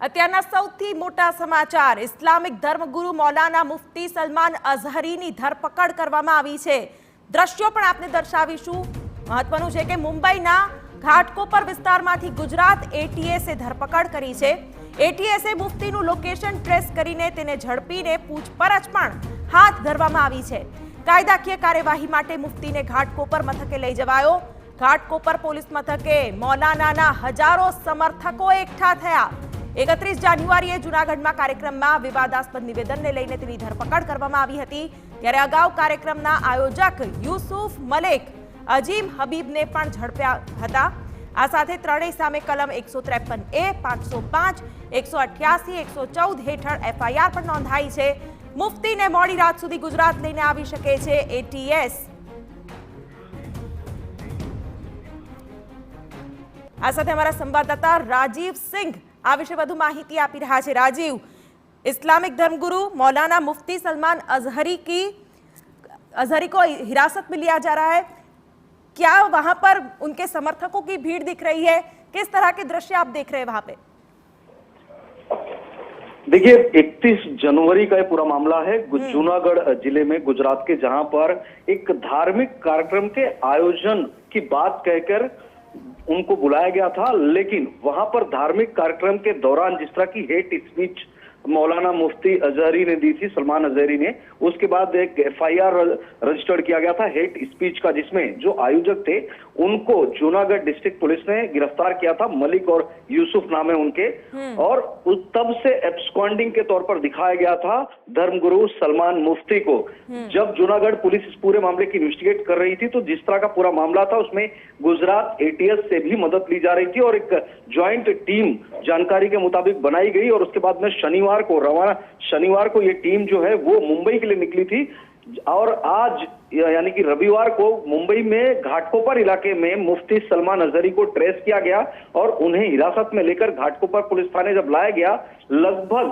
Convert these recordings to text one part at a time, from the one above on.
અત્યારના સૌથી મોટા સમાચાર ઇસ્લામિક ધર્મગુરુ મૌલાના મુફ્તી સલમાન અઝહરીની ધરપકડ કરવામાં આવી છે। દ્રશ્યો પણ આપને દર્શાવીશું। મહત્વનું છે કે મુંબઈના ઘાટકોપર વિસ્તારમાંથી ગુજરાત એટીએસે ધરપકડ કરી છે। એટીએસે મુફ્તીનું લોકેશન ટ્રેસ કરીને તેને ઝડપીને પૂછપરછ પણ હાથ ધરવામાં આવી છે। કાયદાકીય કાર્યવાહી માટે મુફ્તીને ઘાટકોપર મથકે લઈ જવાયો। ઘાટકોપર પોલીસ મથકે મૌલાનાના હજારો સમર્થકો એકઠા થયા। 31 જાન્યુઆરીએ જૂનાગઢમાં કાર્યક્રમમાં વિવાદાસ્પદ નિવેદનને લઈને તેની ધરપકડ કરવામાં આવી હતી। ત્યારે અગાઉ કાર્યક્રમના આયોજક યુસુફ મલેક અજીમ હબીબને પણ ઝડપ્યા હતા। આ સાથે ત્રણેય સામે કલમ 153A, 505, 188, 114 હેઠળ એફઆઈઆર પણ નોંધાઈ છે। મુફ્તીને મોડી રાત સુધી ગુજરાત લઈને આવી શકે છે એટીએસ। આ સાથે અમારા સંવાદદાતા રાજીવ સિંહ आ विषय વધુ माहिती આપી રહ્યા છે। राजीव, इस्लामिक धर्मगुरु मौलाना मुफ्ती सलमान अजहरी को हिरासत में लिया जा रहा है। क्या वहां पर उनके समर्थकों की भीड़ दिख रही है? किस तरह के दृश्य आप देख रहे हैं वहां पे? देखिए, 31 जनवरी का ये पूरा मामला है जूनागढ़ जिले में, गुजरात के, जहां पर एक धार्मिक कार्यक्रम के आयोजन की बात कहकर उनको बुलाया गया था, लेकिन वहां पर धार्मिक कार्यक्रम के दौरान जिस तरह की हेट स्पीच मौलाना मुफ्ती अजहरी ने दी थी, सलमान अजहरी ने, उसके बाद एक एफआईआर रजिस्टर्ड किया गया था हेट स्पीच का, जिसमें जो आयोजक थे उनको जूनागढ़ डिस्ट्रिक्ट पुलिस ने गिरफ्तार किया था। मलिक और यूसुफ नाम है उनके, और तब से एब्सकॉन्डिंग के तौर पर दिखाया गया था धर्मगुरु सलमान मुफ्ती को। जब जूनागढ़ पुलिस इस पूरे मामले की इन्वेस्टिगेट कर रही थी, तो जिस तरह का पूरा मामला था उसमें गुजरात एटीएस से भी मदद ली जा रही थी और एक ज्वाइंट टीम जानकारी के मुताबिक बनाई गई, और उसके बाद में शनिवार को ये टीम जो है वो मुंबई के लिए निकली थी। और आज यानी कि रविवार को मुंबई में घाटकोपर इलाके में मुफ्ती सलमान अजहरी को ट्रेस किया गया और उन्हें हिरासत में लेकर घाटकोपर पुलिस थाने जब लाया गया, लगभग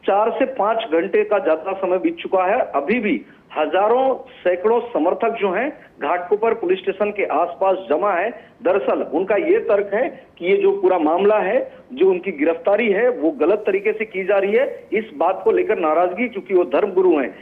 4 से 5 घंटे का ज्यादा समय बीत चुका है। अभी भी हजारों सैकड़ों समर्थक जो हैं घाटकोपर पुलिस स्टेशन के आसपास जमा है। दरअसल उनका ये तर्क है कि ये जो पूरा मामला है, जो उनकी गिरफ्तारी है, वो गलत तरीके से की जा रही है। इस बात को लेकर नाराजगी, क्योंकि वो धर्मगुरु हैं,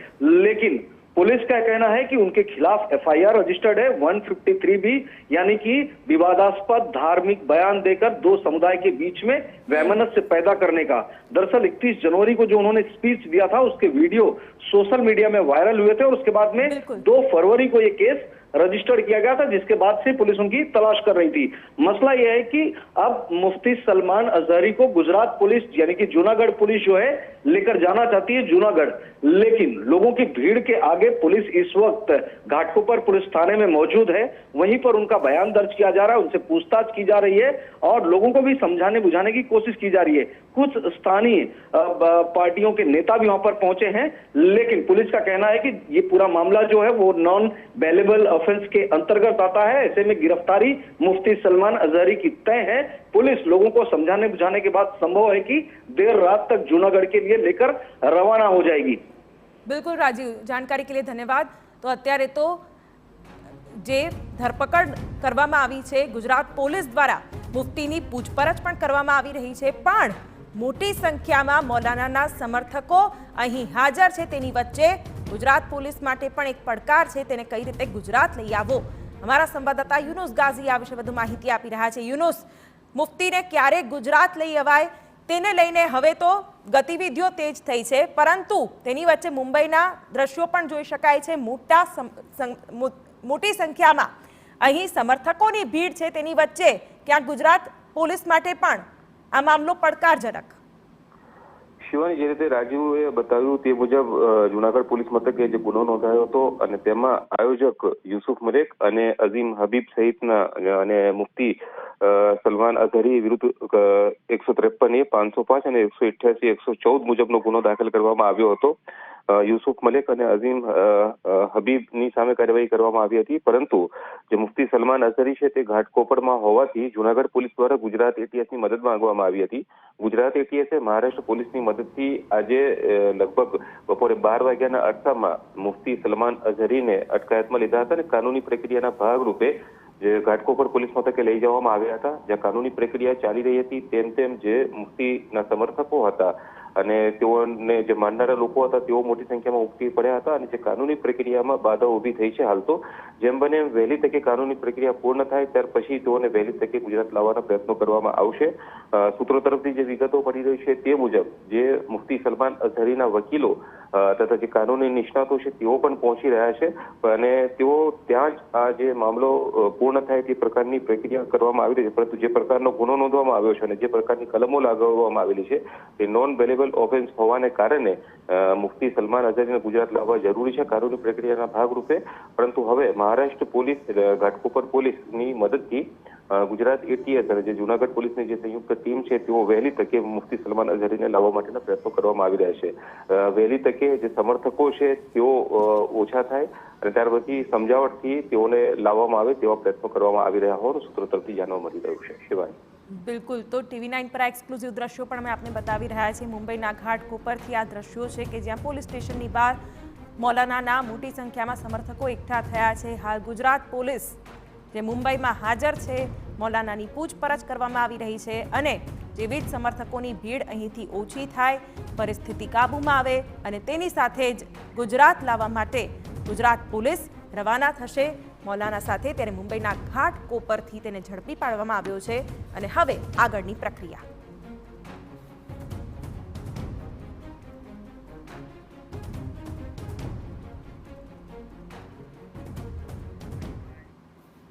लेकिन पुलिस का कहना है कि उनके खिलाफ एफआईआर रजिस्टर्ड है 153B, यानी कि विवादास्पद धार्मिक बयान देकर दो समुदाय के बीच में वैमनस्य पैदा करने का। दरअसल 31 जनवरी को जो उन्होंने स्पीच दिया था, उसके वीडियो सोशल मीडिया में वायरल हुए थे, और उसके बाद में 2 फरवरी को ये केस रजिस्टर्ड किया गया था, जिसके बाद से पुलिस उनकी तलाश कर रही थी। मसला यह है कि अब मुफ्ती सलमान अजहरी को गुजरात पुलिस यानी कि जूनागढ़ पुलिस जो है लेकर जाना चाहती है जूनागढ़, लेकिन लोगों की भीड़ के आगे पुलिस इस वक्त घाटकोपर पुलिस थाने में मौजूद है। वहीं पर उनका बयान दर्ज किया जा रहा है, उनसे पूछताछ की जा रही है और लोगों को भी समझाने बुझाने की कोशिश की जा रही है। कुछ स्थानीय पार्टियों के नेता भी वहां पर पहुंचे हैं, लेकिन पुलिस का कहना है कि ये पूरा मामला जो है वो नॉन बेलेबल ऑफेंस के अंतर्गत आता है। ऐसे में गिरफ्तारी मुफ्ती सलमान अजहरी की तय है। पुलिस लोगों को समझाने बुझाने के बाद संभव है कि देर रात तक जूनागढ़ के लिए लेकर रवाना हो जाएगी। बिल्कुल राजीव, जानकारी के लिए धन्यवाद। तो अत्यारे तो जे धरपकड़ करवामां आवी छे गुजरात पुलिस द्वारा मुफ्तीनी पूछपरछ पण करवामां आवी रही छे, पण मोटी संख्यामां मौलानाना समर्थको અહીં હાજર છે। તેની વચ્ચે ગુજરાત પોલીસ માટે પણ એક પડકાર છે, તેને કઈ રીતે ગુજરાત લઈ આવવો। અમારા સંવાદદાતા યુનુસ ગાઝી આ વિશે વધુ માહિતી આપી રહ્યા છે। યુનુસ, મુફ્તીને ક્યારે ગુજરાત લઈ અવાય તેને લઈને હવે તો ગતિવિધિઓ તેજ થઈ છે, પરંતુ તેની વચ્ચે મુંબઈના દ્રશ્યો પણ જોઈ શકાય છે। મોટી સંખ્યામાં અહીં સમર્થકોની ભીડ છે, તેની વચ્ચે ક્યાંક ગુજરાત પોલીસ માટે પણ આ મામલો પડકારજનક। શિવાની, જે રીતે રાજીવે બતાવ્યું તે મુજબ જૂનાગઢ પોલીસ મથકે જે ગુનો નોંધાયો હતો અને તેમાં આયોજક યુસુફ મલેક અને અઝીમ હબીબ સહિતના અને મુફ્તી સલમાન અઝહરી વિરુદ્ધ 153A, 505 અને 188, 114 મુજબનો ગુનો દાખલ કરવામાં આવ્યો હતો। યુસુફ મલેક અને અઝીમ હબીબની સામે કાર્યવાહી કરવામાં આવી હતી, પરંતુ જે મુફ્તી સલમાન અઝહરી છે તે ઘાટકોપરમાં હોવાથી જૂનાગઢ પોલીસ દ્વારા ગુજરાત એટીએસની મદદ માંગવામાં આવી હતી। ગુજરાત એટીએસે મહારાષ્ટ્ર પોલીસની મદદથી આજે લગભગ બપોરે 12 વાગ્યાના અરસામાં મુફ્તી સલમાન અઝહરીને અટકાયતમાં લીધા હતા અને કાનૂની પ્રક્રિયાના ભાગરૂપે જે ઘાટકોપર પોલીસ મથકે લઈ જવામાં આવ્યા હતા, જ્યાં કાનૂની પ્રક્રિયા ચાલી રહી હતી. તેમ જે મુફ્તીના સમર્થકો હતા અને તેઓને જે માનનારા લોકો હતા તેઓ મોટી સંખ્યામાં ઉમટી પડ્યા હતા અને જે કાનૂની પ્રક્રિયામાં બાધા ઊભી થઈ છે. હાલ તો જેમ બને એમ વહેલી તકે કાનૂની પ્રક્રિયા પૂર્ણ થાય ત્યાર પછી તેઓને વહેલી તકે ગુજરાત લાવવાના પ્રયત્નો કરવામાં આવશે. સૂત્રો તરફથી જે વિગતો મળી રહી છે તે મુજબ જે મુફ્તી સલમાન અઝહરીના વકીલો તથા જે કાનૂની નિષ્ણાતો છે તેઓ પણ પહોંચી રહ્યા છે અને તેઓ ત્યાં જ આ જે મામલો પૂર્ણ થાય તે પ્રકારની પ્રક્રિયા કરવામાં આવી રહી છે. પરંતુ જે પ્રકારનો ગુનો નોંધવામાં આવ્યો છે અને જે પ્રકારની કલમો લગાવવામાં આવેલી છે તે નોન બેલેબલ ઓફેન્સ હોવાને કારણે મુફ્તી સલમાન અઝહરીને ગુજરાત લાવવા જરૂરી છે કાનૂની પ્રક્રિયાના ભાગરૂપે. પરંતુ હવે મહારાષ્ટ્ર પોલીસ, ઘાટકોપર પોલીસની મદદથી ગુજરાત એટીએસ અને જે જુનાગઢ પોલીસની જે સંયુક્ત ટીમ છે તેઓ વહેલી તકે મુફ્તી સલમાન અઝહરીને લાવવા માટેના પ્રયત્નો કરવામાં આવી રહ્યા છે. વહેલી તકે જે સમર્થકો છે તેઓ ઓછા થાય અને ત્યાર પછી સમજાવટથી તેઓને લાવવામાં આવે તેવા પ્રયત્નો કરવામાં આવી રહ્યા હોવાનું સૂત્રો તરફથી જાણવા મળી રહ્યું છે. શિવાની. બિલકુલ, તો TV9 પર એક્સક્લુઝિવ દ્રશ્યો પણ અમે આપને બતાવી રહ્યા છીએ. મુંબઈના ઘાટકોપરથી આ દ્રશ્યો છે કે જ્યાં પોલીસ સ્ટેશનની બહાર મૌલાનાના મોટી સંખ્યામાં સમર્થકો એકઠા થયા છે. હાલ ગુજરાત પોલીસ જે મુંબઈમાં હાજર છે, મૌલાનાની પૂછપરછ કરવામાં આવી રહી છે અને જેવી જ સમર્થકોની ભીડ અહીંથી ઓછી થાય, પરિસ્થિતિ કાબૂમાં આવે અને તેની સાથે જ ગુજરાત લાવવા માટે ગુજરાત પોલીસ રવાના થશે મૌલાના સાથે. ત્યારે મુંબઈના ઘાટકોપરથી તેને ઝડપી પાડવામાં આવ્યો છે અને હવે આગળની પ્રક્રિયા